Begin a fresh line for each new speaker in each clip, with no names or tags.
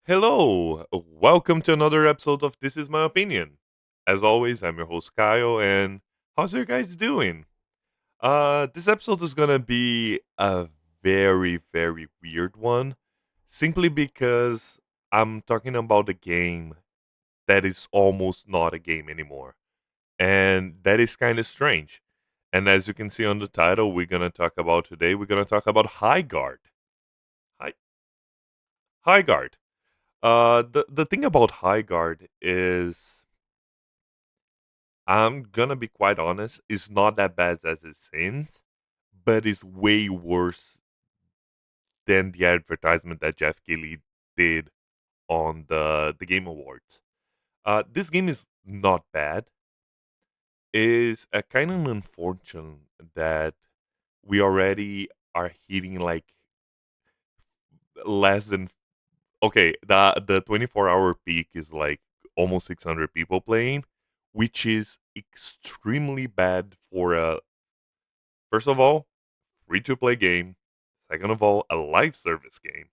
Hello, welcome to another episode of This Is My Opinion. As always, I'm your host Kyle, and how's your guys doing? This episode is gonna be a very weird one, simply because I'm talking about a game that is almost not a game anymore, and that is kind of strange. And as you can see on the title, we're gonna talk about Highguard. Hi, Highguard. The thing about Highguard is, I'm gonna be quite honest, it's not that bad as it seems, but it's way worse than the advertisement that Jeff Keighley did on the Game Awards. This game is not bad. It's a kind of unfortunate that we already are hitting like less than okay, the 24-hour peak is like almost 600 people playing, which is extremely bad for a first of all free to play game. Second of all, a live service game.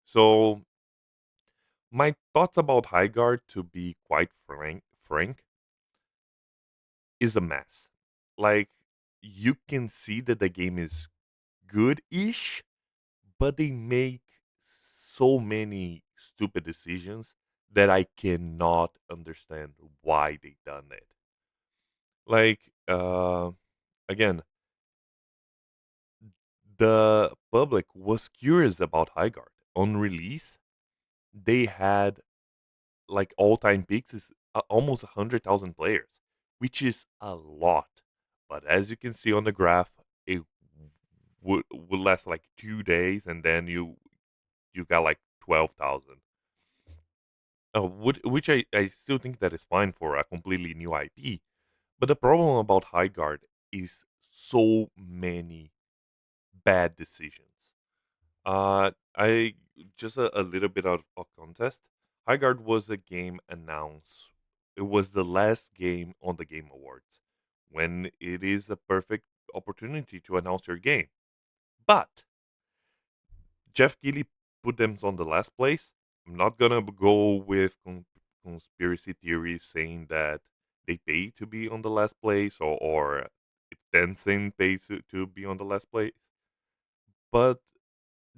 So my thoughts about Highguard, to be quite frank, is a mess. Like, you can see that the game is good-ish, but they make so many stupid decisions that I cannot understand why they done it. Like, again, the public was curious about Highguard. On release, they had like all-time peaks is almost 100,000 players, which is a lot. But as you can see on the graph, it would last like 2 days, and then you got like 12,000. Which I still think that is fine for a completely new IP. But the problem about Highguard is so many bad decisions. I just a little bit of context. Highguard was a game announced. It was the last game on the Game Awards, when it is a perfect opportunity to announce your game. But Jeff Keighley put them on the last place. I'm not gonna go with conspiracy theories saying that they pay to be on the last place, or if Tencent pays to be on the last place. But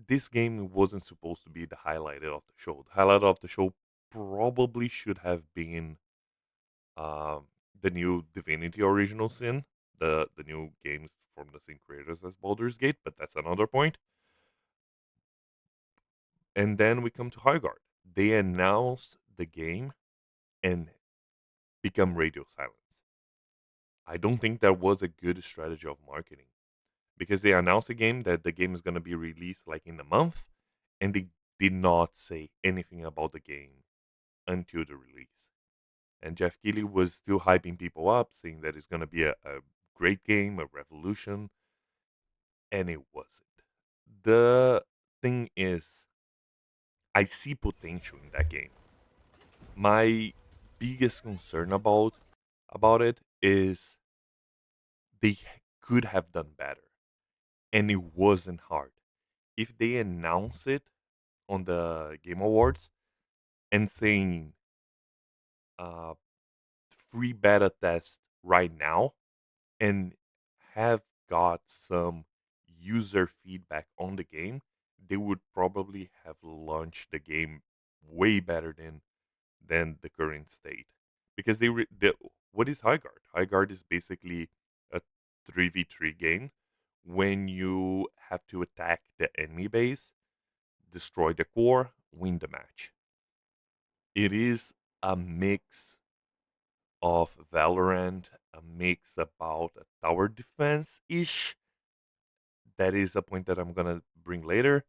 this game wasn't supposed to be the highlight of the show. The highlight of the show probably should have been um, the new Divinity Original Sin, the new games from the same creators as Baldur's Gate, but that's another point. And then we come to Highguard. They announced the game and become radio silence. I don't think that was a good strategy of marketing, because they announced a game that the game is going to be released like in a month, and they did not say anything about the game until the release. And Jeff Keighley was still hyping people up, saying that it's going to be a great game, a revolution, and it wasn't. The thing is, I see potential in that game. My biggest concern about it is they could have done better, and it wasn't hard. If they announce it on the Game Awards and saying uh, free beta test right now, and have got some user feedback on the game, they would probably have launched the game way better than the current state. Because what is Highguard? Highguard is basically a 3v3 game when you have to attack the enemy base, destroy the core, win the match. It is a mix of Valorant, a mix about a tower defense ish. That is a point that I'm gonna bring later,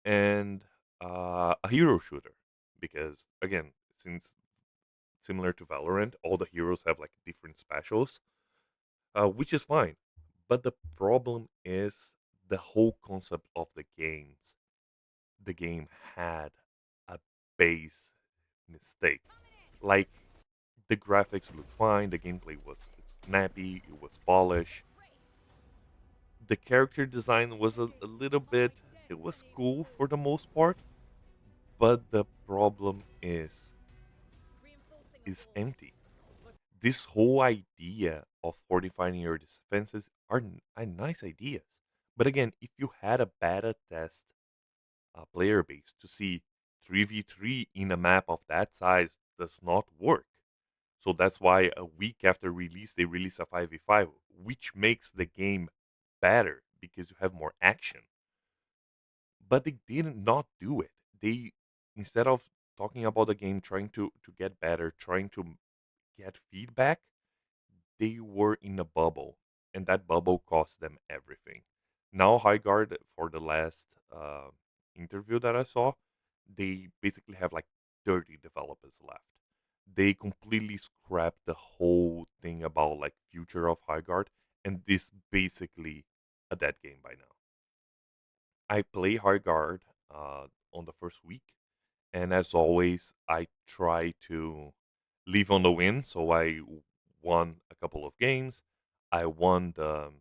and a hero shooter, because again, since similar to Valorant, all the heroes have like different specials, which is fine. But the problem is the whole concept of the games. The game had a base mistake. Like, the graphics looked fine, the gameplay was snappy, it was polished. The character design was a little bit, it was cool for the most part, But the problem is empty. This whole idea of fortifying your defenses are nice ideas. But again, if you had a beta test player base to see 3v3 in a map of that size does not work. So that's why a week after release, they release a 5v5, which makes the game better because you have more action. But they did not do it. They, instead of talking about the game, trying to get better, trying to get feedback, they were in a bubble, and that bubble cost them everything. Now, Highguard, for the last interview that I saw, they basically have like 30 developers left. They completely scrapped the whole thing about like future of Highguard, and this basically a dead game by now. I play Highguard on the first week, and as always, I try to leave on the win. So won a couple of games. I won the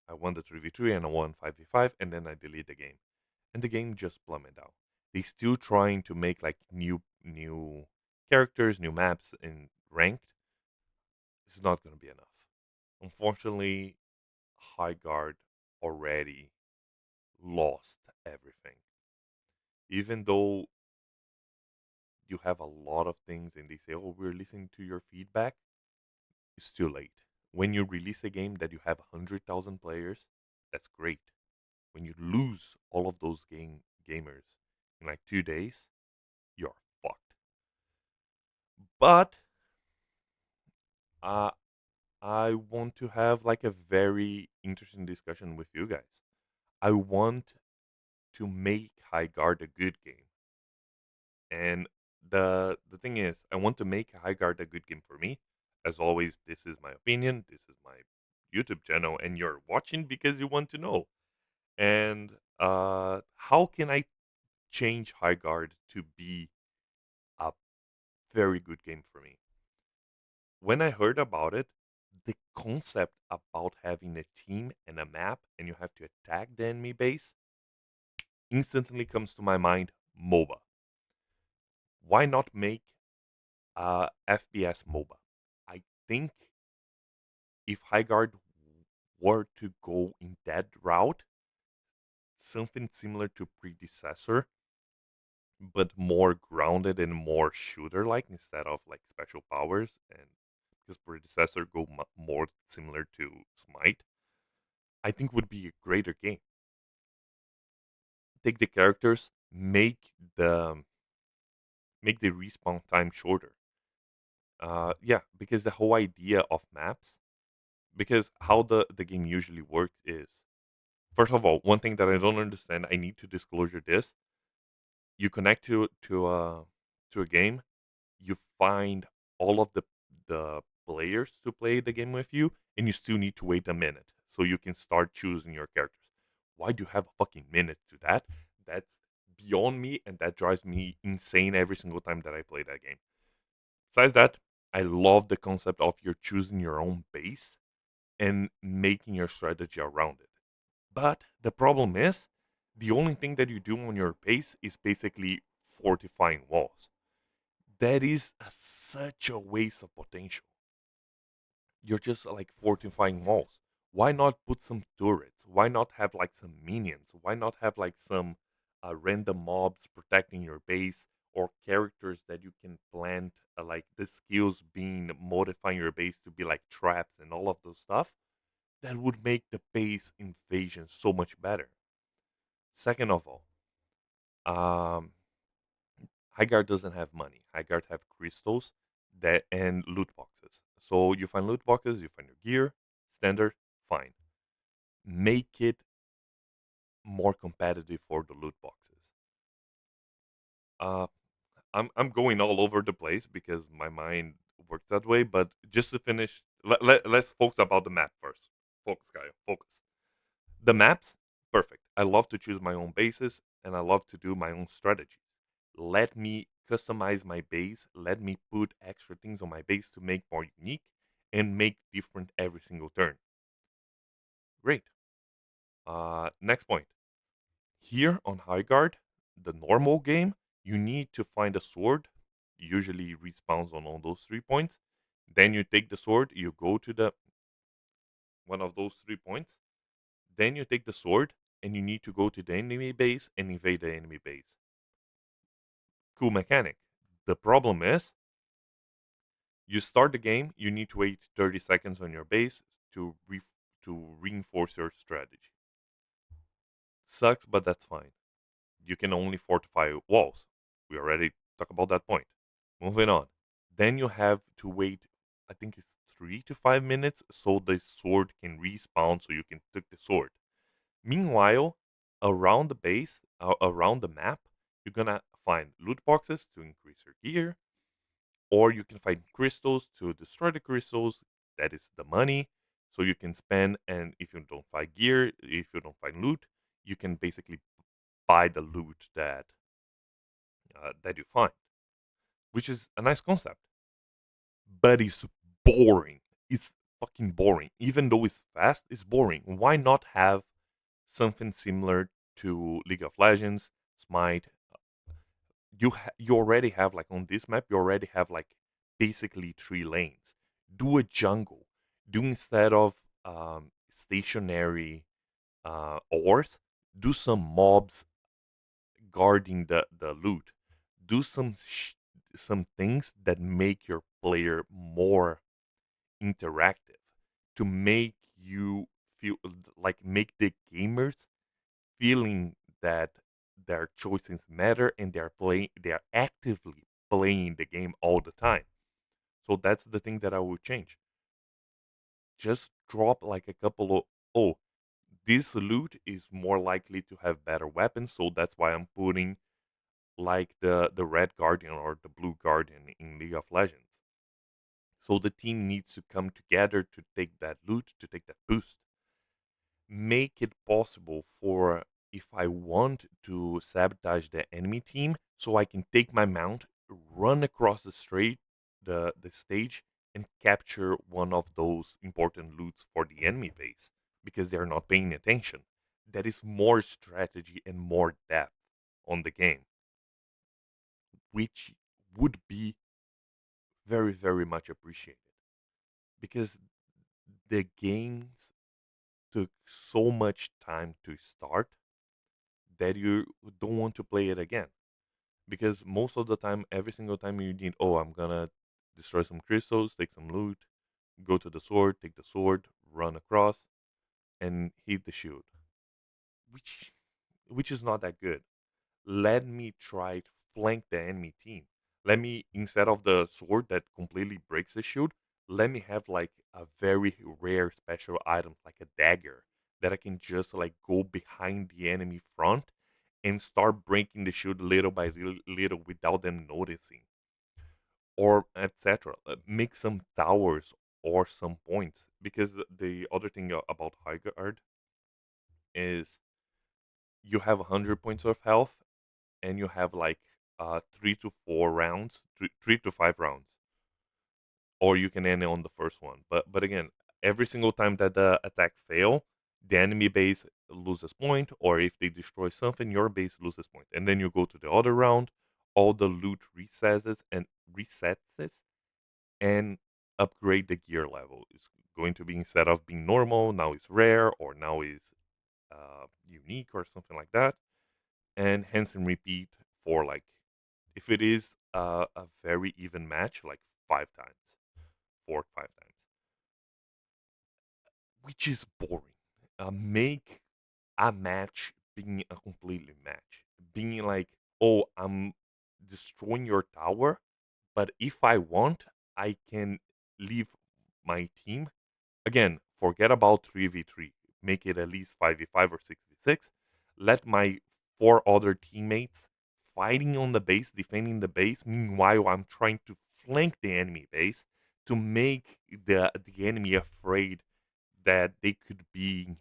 I won the 3v3 and I won 5v5, and then I delete the game, and the game just plummeted out. They still trying to make like new characters, new maps, and ranked. It's not going to be enough. Unfortunately, High Guard already lost everything. Even though you have a lot of things and they say, oh, we're listening to your feedback, it's too late. When you release a game that you have 100,000 players, that's great. When you lose all of those gamers in like 2 days, you're fucked. But uh, I want to have like a very interesting discussion with you guys. I want to make High Guard a good game. And the thing is, I want to make High Guard a good game for me. As always, this is my opinion. This is my YouTube channel, and you're watching because you want to know. And how can I change High Guard to be a very good game for me? When I heard about it, the concept about having a team and a map, and you have to attack the enemy base, instantly comes to my mind. MOBA. Why not make FPS MOBA? I think if Highguard were to go in that route, something similar to predecessor, but more grounded and more shooter like instead of like special powers, and because predecessor go more similar to Smite, I think would be a greater game. Take the characters, make the respawn time shorter. Yeah, because the whole idea of maps, because how the game usually works is, first of all, one thing that I don't understand, I need to disclosure this. You connect to a game, you find all of the players to play the game with you, and you still need to wait a minute so you can start choosing your characters. Why do you have a fucking minute to that? That's beyond me, and that drives me insane every single time that I play that game. Besides that, I love the concept of you're choosing your own base and making your strategy around it. But the problem is, the only thing that you do on your base is basically fortifying walls. That is such a waste of potential. You're just like fortifying walls. Why not put some turrets? Why not have like some minions? Why not have like some random mobs protecting your base, or characters that you can plant like the skills being modifying your base to be like traps and all of those stuff? That would make the base invasion so much better. Second of all, um, Highguard doesn't have money. Highguard have crystals that and loot boxes. So you find loot boxes, you find your gear, standard, fine. Make it more competitive for the loot boxes. Uh, I'm going all over the place because my mind works that way. But just to finish, let's focus about the map first. Focus, guy. Focus. The maps, perfect. I love to choose my own bases and I love to do my own strategies. Let me customize my base. Let me put extra things on my base to make more unique and make different every single turn. Great. Next point. Here on Highguard, the normal game, you need to find a sword. Usually respawns on all those 3 points. Then you take the sword, you go to the one of those 3 points. Then you take the sword and you need to go to the enemy base and invade the enemy base. Cool mechanic. The problem is you start the game, you need to wait 30 seconds on your base to reinforce your strategy. Sucks, but that's fine. You can only fortify walls. We already talked about that point. Moving on. Then you have to wait, I think it's 3 to 5 minutes, so the sword can respawn so you can take the sword. Meanwhile, around the base, around the map, you're gonna find loot boxes to increase your gear, or you can find crystals to destroy the crystals. That is the money. So you can spend, and if you don't find gear, if you don't find loot, you can basically buy the loot that you find, which is a nice concept. But it's boring. It's fucking boring. Even though it's fast, it's boring. Why not have something similar to League of Legends, Smite? You already have, like, on this map, you already have like basically 3 lanes. Do a jungle. Do, instead of stationary ores, do some mobs guarding the loot. Do some things that make your player more interactive, to make you feel like, make the gamers feeling that their choices matter and they are actively playing the game all the time. So that's the thing that I would change. Just drop like a couple of, oh, this loot is more likely to have better weapons, so that's why I'm putting like the red guardian or the blue guardian in League of Legends. So the team needs to come together to take that loot, to take that boost. Make it possible for, if I want to sabotage the enemy team, so I can take my mount, run across the stage, and capture one of those important loots for the enemy base because they're not paying attention. That is more strategy and more depth on the game, which would be very, very much appreciated, because the games took so much time to start that you don't want to play it again. Because most of the time, every single time you need, oh, I'm gonna destroy some crystals, take some loot, go to the sword, take the sword, run across, and hit the shield, which which is not that good. Let me try to flank the enemy team. Let me, instead of the sword that completely breaks the shield, let me have like a very rare special item, like a dagger, that I can just like go behind the enemy front and start breaking the shield little by little without them noticing, or etc. Make some towers or some points, because the other thing about Highguard is you have 100 points of health, and you have like 3 to 4 rounds, 3 to 5 rounds, or you can end it on the first one. But again, every single time that the attack fail, the enemy base loses point, or if they destroy something, your base loses point, and then you go to the other round. All the loot resets and upgrade the gear level. It's going to be, instead of being normal, now it's rare, or now is unique, or something like that, and hence and repeat for, like, if it is a very even match, like 5 times, 4 or 5 times, which is boring. Make a match being a completely match, being like, oh, I'm destroying your tower, but if I want, I can leave my team. Again, forget about 3v3. Make it at least 5v5 or 6v6. Let my 4 other teammates fighting on the base, defending the base. Meanwhile, I'm trying to flank the enemy base to make the enemy afraid that they could be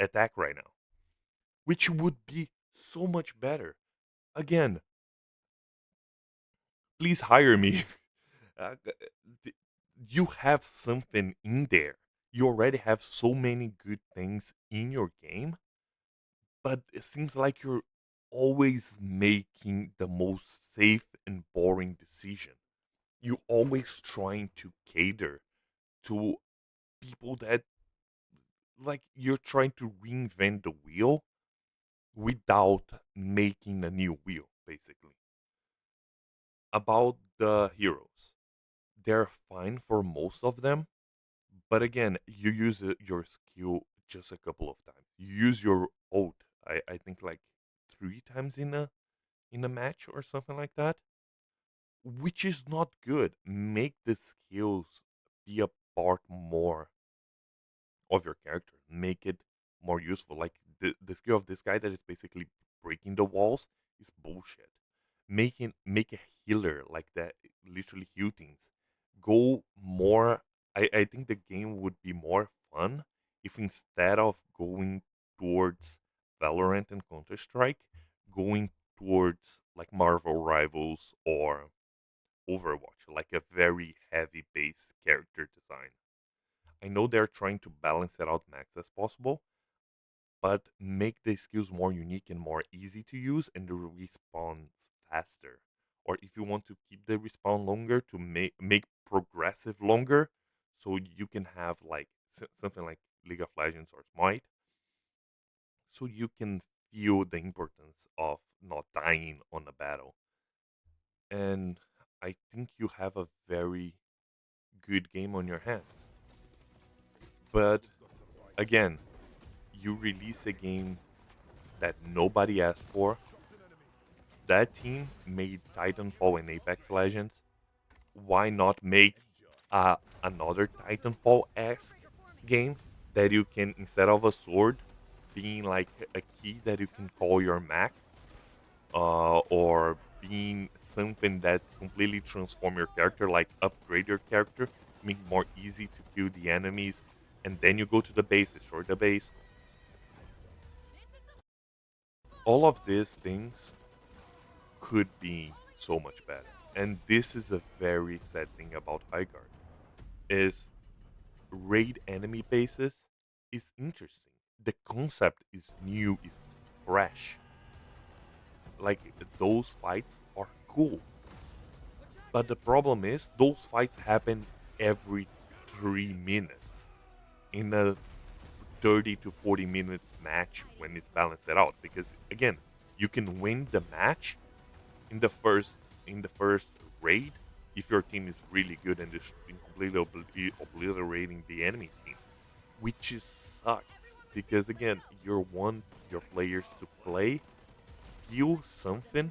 attacked right now, which would be so much better. Again, please hire me. Th- you have something in there. You already have so many good things in your game, but it seems like you're always making the most safe and boring decision. You always trying to cater to people that like you're trying to reinvent the wheel without making a new wheel, basically. About the heroes, they're fine for most of them, but again, you use your skill just a couple of times. You use your ult, I think like 3 times in a match or something like that, which is not good. Make the skills be a part more of your character. Make it more useful. Like the skill of this guy that is basically breaking the walls is bullshit. Make a healer like that literally heal things. Go more. I think the game would be more fun if instead of going towards Valorant and Counter Strike, going towards like Marvel Rivals or Overwatch, like a very heavy base character design. I know they're trying to balance it out max as possible, but make the skills more unique and more easy to use and the respawn faster. Or if you want to keep the respawn longer to make progressive longer, so you can have like something like League of Legends or Smite, so you can feel the importance of not dying on a battle. And I think you have a very good game on your hands. But again, you release a game that nobody asked for. That team made Titanfall and Apex Legends. Why not make another Titanfall esque game that you can, instead of a sword, being like a key that you can call your Mac, or being something that completely transform your character, like upgrade your character, make it more easy to kill the enemies, and then you go to the base, destroy the base. All of these things could be so much better. And this is a very sad thing about Highguard is raid enemy bases is interesting. The concept is new, is fresh. Like those fights are cool. But the problem is those fights happen every 3 minutes in a 30 to 40 minutes match when it's balanced out. Because again, you can win the match in the first raid if your team is really good and is completely obliterating the enemy team, which is sucks because again you want your players to play, feel something,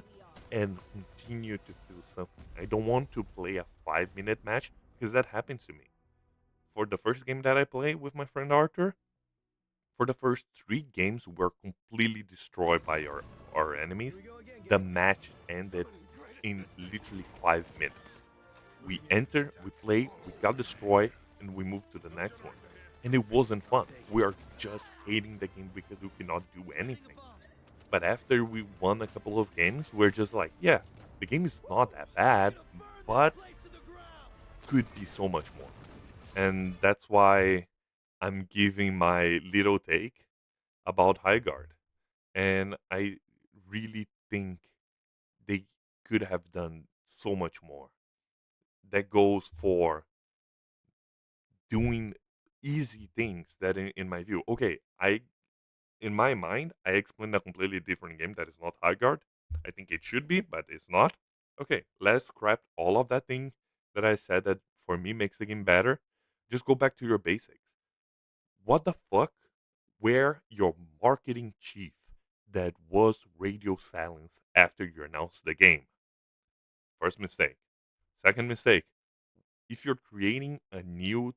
and continue to feel something. I don't want to play a 5 minute match because that happened to me. For the first game that I played with my friend Arthur, for the first 3 games, we were completely destroyed by our enemies. The match ended in literally 5 minutes. We enter, we play, we got destroyed, and we moved to the next one. And it wasn't fun. We are just hating the game because we cannot do anything. But after we won a couple of games, we're just like, yeah, the game is not that bad, but could be so much more. And that's why I'm giving my little take about Highguard. And I really think they could have done so much more. That goes for doing easy things that in my view, okay, I in my mind, I explained a completely different game that is not Highguard. I think it should be, but it's not. Okay, let's scrap all of that thing that I said that for me makes the game better. Just go back to your basics. What the fuck were your marketing chief that was radio silence after you announced the game? First mistake. Second mistake. If you're creating a new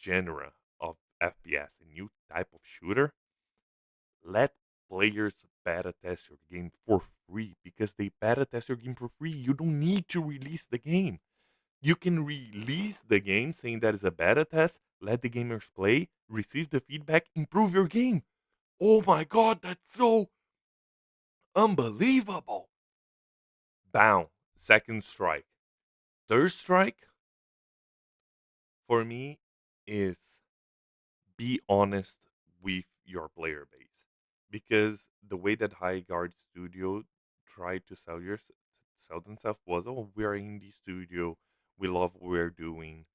genre of FPS, a new type of shooter, let players beta test your game for free because they beta test your game for free. You don't need to release the game. You can release the game saying that is a beta test, let the gamers play, receive the feedback, improve your game. Oh my god, that's so unbelievable. Bound. Second strike. Third strike for me is be honest with your player base. because the way that Highguard Studio tried to sell themselves was, oh, we are in the studio, we love what we're doing,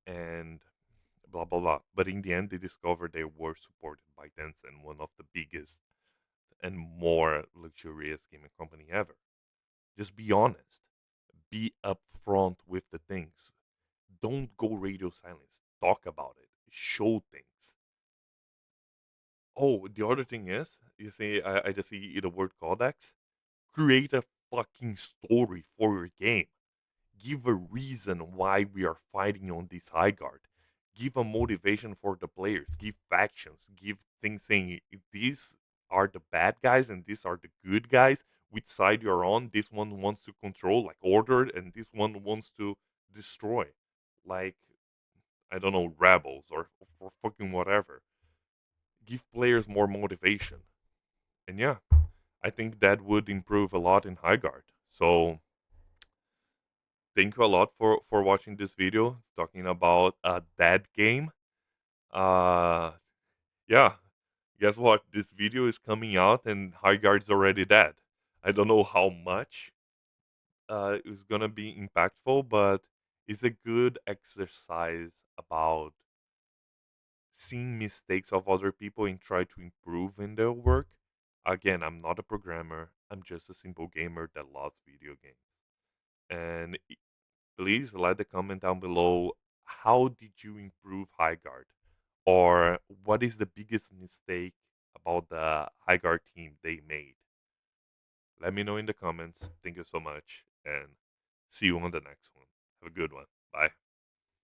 and blah blah blah. But in the end, they discovered they were supported by Tencent, one of the biggest and more luxurious gaming company ever. Just be honest, be upfront with the things. Don't go radio silence. Talk about it. Show things. Oh, the other thing is, you see, I just see the word codex. Create a fucking story for your game. Give a reason why we are fighting on this high guard. Give a motivation for the players. Give factions. Give things saying these are the bad guys and these are the good guys. Which side you're on? This one wants to control, like order, and this one wants to destroy, like I don't know, rebels or fucking whatever. Give players more motivation, and yeah, I think that would improve a lot in Highguard. So thank you a lot for watching this video talking about a dead game. Uh, yeah, guess what? This video is coming out and Highguard's already dead. I don't know how much is gonna be impactful, but it's a good exercise about seeing mistakes of other people and try to improve in their work. Again, I'm not a programmer. I'm just a simple gamer that loves video games. And please let the comment down below, how did you improve Highguard? Or what is the biggest mistake about the Highguard team they made? Let me know in the comments. Thank you so much and see you on the next one. Have a good one. Bye.